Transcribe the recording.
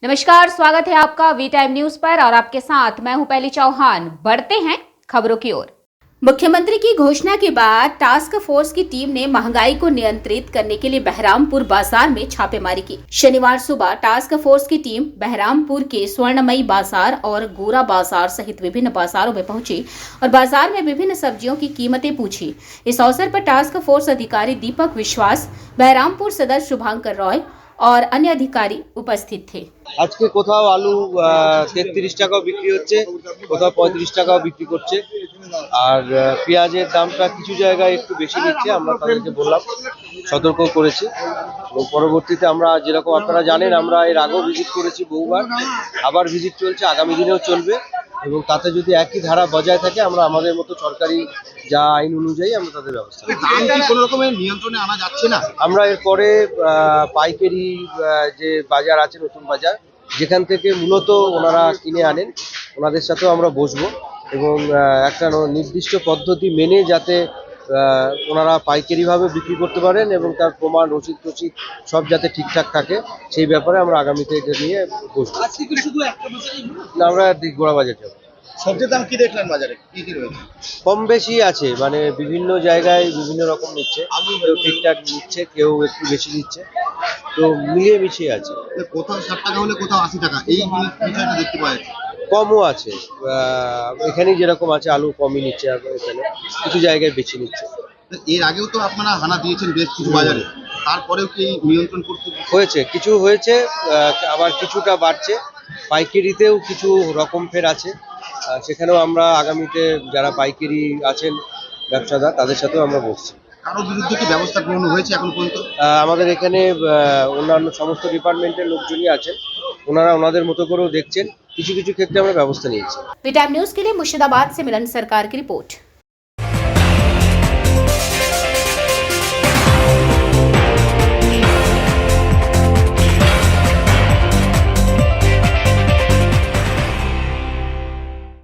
नमस्कार, स्वागत है आपका वी टाइम न्यूज पर और आपके साथ मैं हूं पहली चौहान। बढ़ते हैं खबरों की ओर। मुख्यमंत्री की घोषणा के बाद टास्क फोर्स की टीम ने महंगाई को नियंत्रित करने के लिए बहरामपुर बाजार में छापेमारी की। शनिवार सुबह टास्क फोर्स की टीम बहरामपुर के स्वर्णमयी बाजार और गोरा बाजार सहित विभिन्न बाजारों में पहुंची और बाजार में विभिन्न सब्जियों की कीमतें पूछी। इस अवसर पर टास्क फोर्स अधिकारी दीपक विश्वास, बहरामपुर सदर शुभांकर रॉय और अन्य अधिकारी उपस्थित थे। আজকে কোথাও আলু 33 টাকাও বিক্রি হচ্ছে, কোথাও 35 টাকাও বিক্রি করছে। আর পেঁয়াজের দামটা কিছু জায়গায় একটু বেশি নিচ্ছে, আমরা তাদেরকে বললাম, সতর্ক করেছি। এবং পরবর্তীতে আমরা যেরকম আপনারা জানেন, আমরা এর আগেও ভিজিট করেছি বহুবার, আবার ভিজিট চলছে, আগামী দিনেও চলবে। এবং তাতে যদি একই ধারা বজায় থাকে, আমরা আমাদের মতো সরকারি যা আইন অনুযায়ী আমরা তাদের ব্যবস্থা করব। কোনো রকমের নিয়ন্ত্রণে আনা যাচ্ছে না। আমরা এরপরে পাইকারি যে বাজার আছে, নতুন বাজার, যেখান থেকে মূলত ওনারা কিনে আনেন, ওনাদের সাথেও আমরা বসবো এবং একটা নির্দিষ্ট পদ্ধতি মেনে যাতে ওনারা পাইকারিভাবে বিক্রি করতে পারেন এবং তার প্রমাণ, রসিদ টসিদ সব যাতে ঠিকঠাক থাকে, সেই ব্যাপারে আমরা আগামীতে এটা নিয়ে বসবো। না, আমরা গোড়া বাজার যাবো। সবজির দাম কি দেখলেন বাজারে, কি কি রয়েছে? কম বেশি আছে, মানে বিভিন্ন জায়গায় বিভিন্ন রকম নিচ্ছে, কেউ ঠিকঠাক নিচ্ছে, কেউ একটু বেশি নিচ্ছে, তো মিলিয়ে মিশিয়ে আছে। কোথাও 60 টাকা হলে কোথাও 80 টাকা, এই বিষয়টা দেখতে পাওয়া যাচ্ছে। কমও আছে, এখানেই যেরকম আছে আলু কমই নিচ্ছে, এখানে কিছু জায়গায় বেশি নিচ্ছে। এর আগেও তো আপনারা হানা দিয়েছেন বেশ কিছু বাজারে, তারপরেও কি নিয়ন্ত্রণ করতে হয়েছে? কিছু হয়েছে, আবার কিছুটা বাড়ছে। পাইকারিতেও কিছু রকম ফের আছে, সেখানেও আমরা আগামীতে যারা পাইকারি আছেন ব্যবসাদার, তাদের সাথেও আমরা বসছি। কারোর বিরুদ্ধে কি ব্যবস্থা গ্রহণ হয়েছে এখন পর্যন্ত? আমাদের এখানে অন্যান্য সমস্ত ডিপার্টমেন্টের লোকজনই আছেন, ওনারা ওনাদের মতো করেও দেখছেন, কিছু কিছু ক্ষেত্রে আমরা ব্যবস্থা নিয়েছি। वी टाइम न्यूज के लिए मुर्शिदाबाद से मिलन सरकार की रिपोर्ट।